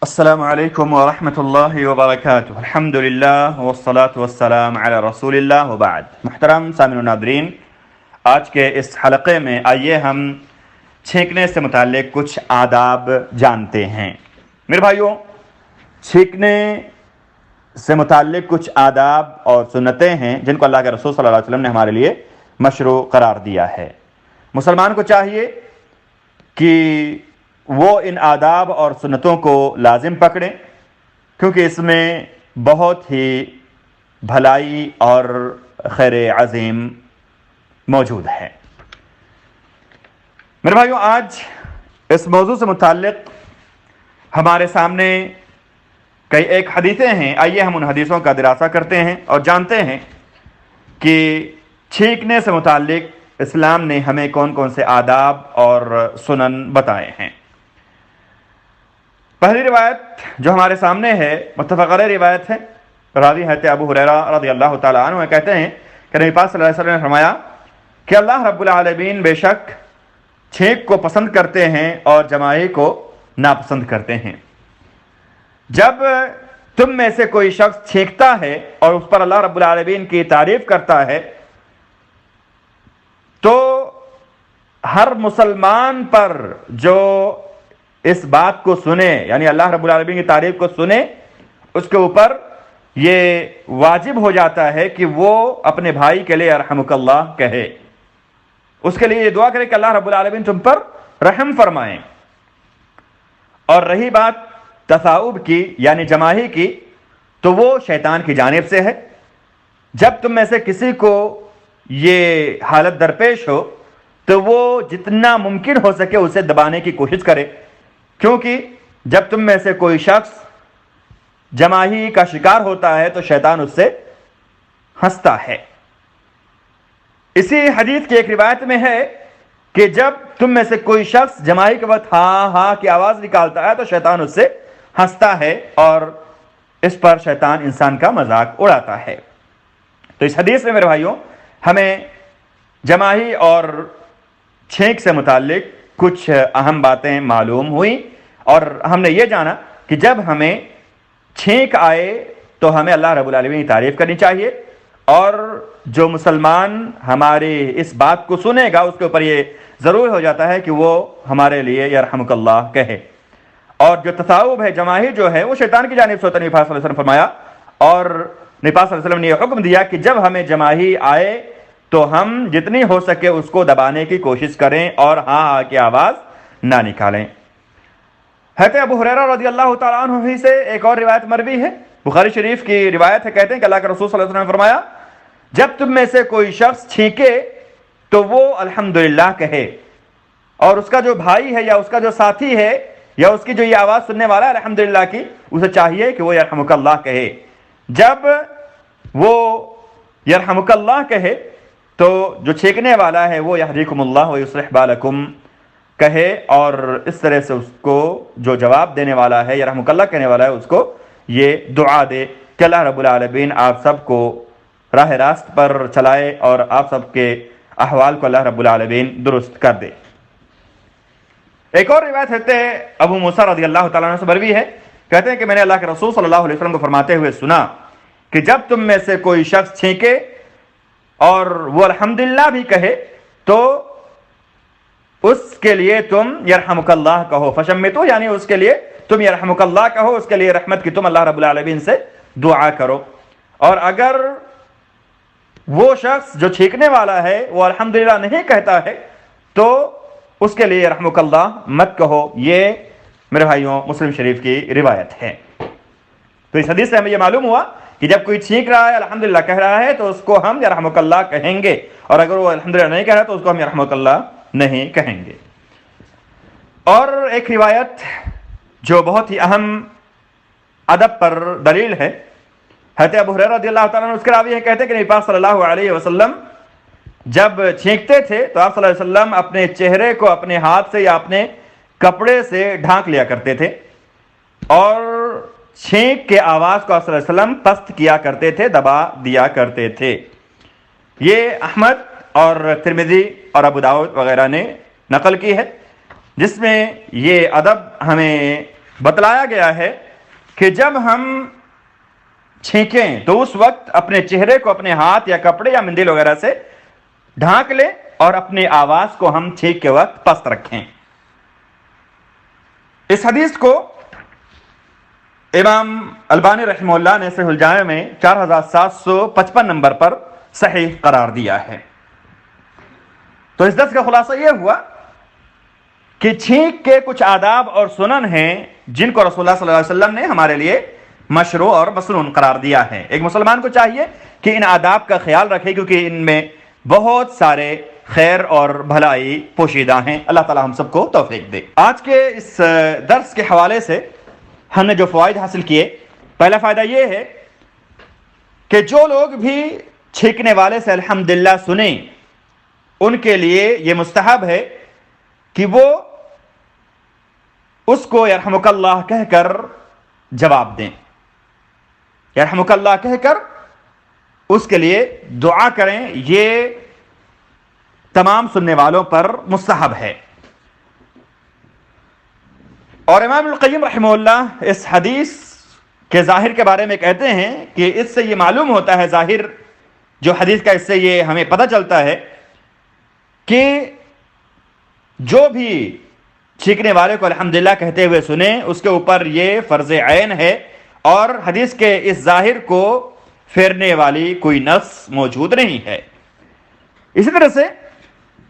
السلام علیکم ورحمۃ اللہ وبرکاتہ۔ الحمد للہ والصلاة والسلام علی رسول اللہ وبعد۔ محترم سامعین و ناظرین، آج کے اس حلقے میں آئیے ہم چھینکنے سے متعلق کچھ آداب جانتے ہیں۔ میرے بھائیوں، چھینکنے سے متعلق کچھ آداب اور سنتیں ہیں جن کو اللہ کے رسول صلی اللہ علیہ وسلم نے ہمارے لیے مشروع قرار دیا ہے۔ مسلمان کو چاہیے کہ وہ ان آداب اور سنتوں کو لازم پکڑیں، کیونکہ اس میں بہت ہی بھلائی اور خیر عظیم موجود ہے۔ میرے بھائیوں، آج اس موضوع سے متعلق ہمارے سامنے کئی ایک حدیثیں ہیں۔ آئیے ہم ان حدیثوں کا دراسہ کرتے ہیں اور جانتے ہیں کہ چھینکنے سے متعلق اسلام نے ہمیں کون کون سے آداب اور سنن بتائے ہیں۔ پہلی روایت جو ہمارے سامنے ہے متفق علیہ روایت ہے۔ راوی حضرت ابو ہریرہ رضی اللہ تعالیٰ عنہ کہتے ہیں کہ نبی پاک صلی اللہ علیہ وسلم نے فرمایا کہ اللہ رب العالمین بے شک چھینک کو پسند کرتے ہیں اور جماعی کو ناپسند کرتے ہیں۔ جب تم میں سے کوئی شخص چھینکتا ہے اور اس پر اللہ رب العالمین کی تعریف کرتا ہے تو ہر مسلمان پر جو اس بات کو سنے، یعنی اللہ رب العالمین کی تعریف کو سنے، اس کے اوپر یہ واجب ہو جاتا ہے کہ وہ اپنے بھائی کے لیے یرحمک اللہ کہے، اس کے لیے یہ دعا کرے کہ اللہ رب العالمین تم پر رحم فرمائیں۔ اور رہی بات تصاؤب کی یعنی جماعی کی، تو وہ شیطان کی جانب سے ہے۔ جب تم میں سے کسی کو یہ حالت درپیش ہو تو وہ جتنا ممکن ہو سکے اسے دبانے کی کوشش کرے، کیونکہ جب تم میں سے کوئی شخص جماعی کا شکار ہوتا ہے تو شیطان اس سے ہنستا ہے۔ اسی حدیث کی ایک روایت میں ہے کہ جب تم میں سے کوئی شخص جماعی کے وقت ہاں ہاں کی آواز نکالتا ہے تو شیطان اس سے ہنستا ہے اور اس پر شیطان انسان کا مذاق اڑاتا ہے۔ تو اس حدیث میں میرے بھائیوں ہمیں جماعی اور چھینک سے متعلق کچھ اہم باتیں معلوم ہوئیں، اور ہم نے یہ جانا کہ جب ہمیں چھینک آئے تو ہمیں اللہ رب العالمین کی تعریف کرنی چاہیے، اور جو مسلمان ہماری اس بات کو سنے گا اس کے اوپر یہ ضرور ہو جاتا ہے کہ وہ ہمارے لیے یرحمک اللہ کہے۔ اور جو تصاؤب ہے، جماعی جو ہے، وہ شیطان کی جانب سے ہوتا ہے۔ نبی پاک صلی اللہ علیہ وسلم فرمایا، اور نبی پاک صلی اللہ علیہ وسلم نے یہ حکم دیا کہ جب ہمیں جماعی آئے تو ہم جتنی ہو سکے اس کو دبانے کی کوشش کریں اور ہاں ہاں کی آواز نہ نکالیں۔ حضرت ابو ہریرہ رضی اللہ تعالیٰ عنہ ہی سے ایک اور روایت مروی ہے، بخاری شریف کی روایت ہے، کہتے ہیں کہ اللہ کے رسول صلی اللہ علیہ وسلم نے فرمایا جب تم میں سے کوئی شخص چھینکے تو وہ الحمدللہ کہے، اور اس کا جو بھائی ہے یا اس کا جو ساتھی ہے یا اس کی جو یہ آواز سننے والا ہے الحمدللہ کی، اسے چاہیے کہ وہ یرحمک اللہ کہے۔ جب وہ یرحمک اللہ کہے تو جو چھینکنے والا ہے وہ یہدیکم اللہ ویصلح بالکم کہے، اور اس طرح سے اس کو جو جواب دینے والا ہے یرحمک اللہ کہنے والا ہے اس کو یہ دعا دے کہ اللہ رب العالمین آپ سب کو راہ راست پر چلائے اور آپ سب کے احوال کو اللہ رب العالمین درست کر دے۔ ایک اور روایت ہے ابو موسیٰ رضی اللہ تعالیٰ عنہ سے مروی ہے، کہتے ہیں کہ میں نے اللہ کے رسول صلی اللہ علیہ وسلم کو فرماتے ہوئے سنا کہ جب تم میں سے کوئی شخص چھینکے اور وہ الحمدللہ بھی کہے تو اس کے لیے تم یرحمک اللہ کہو، فشمتو، یعنی اس کے لیے تم یرحمک اللہ کہو، اس کے لیے رحمت کی تم اللہ رب العالمین سے دعا کرو۔ اور اگر وہ شخص جو چھینکنے والا ہے وہ الحمدللہ نہیں کہتا ہے تو اس کے لیے یرحمک اللہ مت کہو۔ یہ میرے بھائیوں مسلم شریف کی روایت ہے۔ تو اس حدیث سے ہمیں یہ معلوم ہوا کہ جب کوئی چھینک رہا ہے الحمدللہ کہہ رہا ہے تو اس کو ہم یرحمک اللہ کہیں گے، اور اگر وہ الحمدللہ نہیں کہہ رہا تو اس کو ہم یرحمک اللہ نہیں کہیں گے۔ اور ایک روایت جو بہت ہی اہم ادب پر دلیل ہے، حضرت ابو ہریرہ رضی اللہ تعالیٰ عنہ اس کے راوی ہیں، کہتے ہیں کہ نبی پاک صلی اللہ علیہ وسلم جب چھینکتے تھے تو آپ صلی اللہ علیہ وسلم اپنے چہرے کو اپنے ہاتھ سے یا اپنے کپڑے سے ڈھانک لیا کرتے تھے، اور چھینک کے آواز کو آپ صلی اللہ علیہ وسلم پست کیا کرتے تھے، دبا دیا کرتے تھے۔ یہ احمد اور ترمذی اور ابو داؤد وغیرہ نے نقل کی ہے، جس میں یہ ادب ہمیں بتلایا گیا ہے کہ جب ہم چھینکیں تو اس وقت اپنے چہرے کو اپنے ہاتھ یا کپڑے یا مندیل وغیرہ سے ڈھانک لیں اور اپنی آواز کو ہم چھینک کے وقت پست رکھیں۔ اس حدیث کو امام البانی رحمہ اللہ نے صحیح الجامع میں 4755 نمبر پر صحیح قرار دیا ہے۔ تو اس درس کا خلاصہ یہ ہوا کہ چھینک کے کچھ آداب اور سنن ہیں جن کو رسول اللہ صلی اللہ علیہ وسلم نے ہمارے لیے مشروع اور مسنون قرار دیا ہے۔ ایک مسلمان کو چاہیے کہ ان آداب کا خیال رکھے، کیونکہ ان میں بہت سارے خیر اور بھلائی پوشیدہ ہیں۔ اللہ تعالی ہم سب کو توفیق دے۔ آج کے اس درس کے حوالے سے ہم نے جو فوائد حاصل کیے، پہلا فائدہ یہ ہے کہ جو لوگ بھی چھینکنے والے سے الحمدللہ سنیں، ان کے لیے یہ مستحب ہے کہ وہ اس کو یرحمک اللہ کہہ کر جواب دیں، یرحمک اللہ کہہ کر اس کے لیے دعا کریں۔ یہ تمام سننے والوں پر مستحب ہے۔ اور امام القیم رحمہ اللہ اس حدیث کے ظاہر کے بارے میں کہتے ہیں کہ اس سے یہ معلوم ہوتا ہے، ظاہر جو حدیث کا اس سے یہ ہمیں پتہ چلتا ہے کہ جو بھی چھینکنے والے کو الحمدللہ کہتے ہوئے سنیں اس کے اوپر یہ فرض عین ہے، اور حدیث کے اس ظاہر کو پھیرنے والی کوئی نص موجود نہیں ہے۔ اسی طرح سے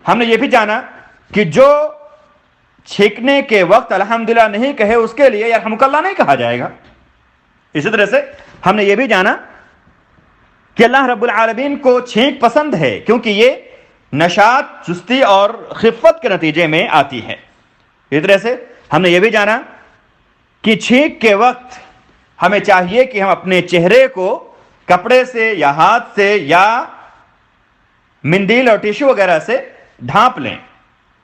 ہم نے یہ بھی جانا کہ جو چھینکنے کے وقت الحمدللہ نہیں کہے اس کے لیے یرحمک اللہ نہیں کہا جائے گا۔ اسی طرح سے ہم نے یہ بھی جانا کہ اللہ رب العالمین کو چھینک پسند ہے، کیونکہ یہ نشاط، چستی اور خفت کے نتیجے میں آتی ہے۔ اس طرح سے ہم نے یہ بھی جانا کہ چھینک کے وقت ہمیں چاہیے کہ ہم اپنے چہرے کو کپڑے سے یا ہاتھ سے یا مندیل اور ٹیشو وغیرہ سے ڈھانپ لیں۔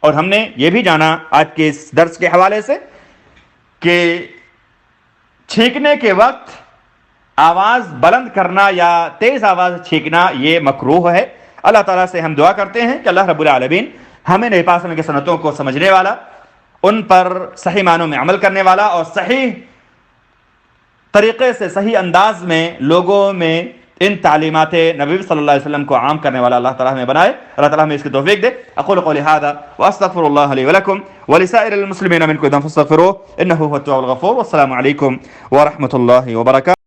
اور ہم نے یہ بھی جانا آج کے اس درس کے حوالے سے کہ چھینکنے کے وقت آواز بلند کرنا یا تیز آواز چھینکنا یہ مکروہ ہے۔ اللہ تعالیٰ سے ہم دعا کرتے ہیں کہ اللہ رب العالمین ہمیں نبی پاک صلی اللہ علیہ وسلم کی سنتوں کو سمجھنے والا، ان پر صحیح معنوں میں عمل کرنے والا اور صحیح طریقے سے صحیح انداز میں لوگوں میں ان تعلیمات نبی صلی اللہ علیہ وسلم کو عام کرنے والا اللہ تعالیٰ ہمیں بنائے۔ اللہ تعالیٰ ہمیں اس کی توفیق دے۔ اقول قولی ھذا واستغفر اللہ لی ولکم ولسائر المسلمین من کل ذنب فاستغفروہ انہ ھو التواب الغفور۔ والسلام علیکم ورحمۃ اللہ وبرکاتہ۔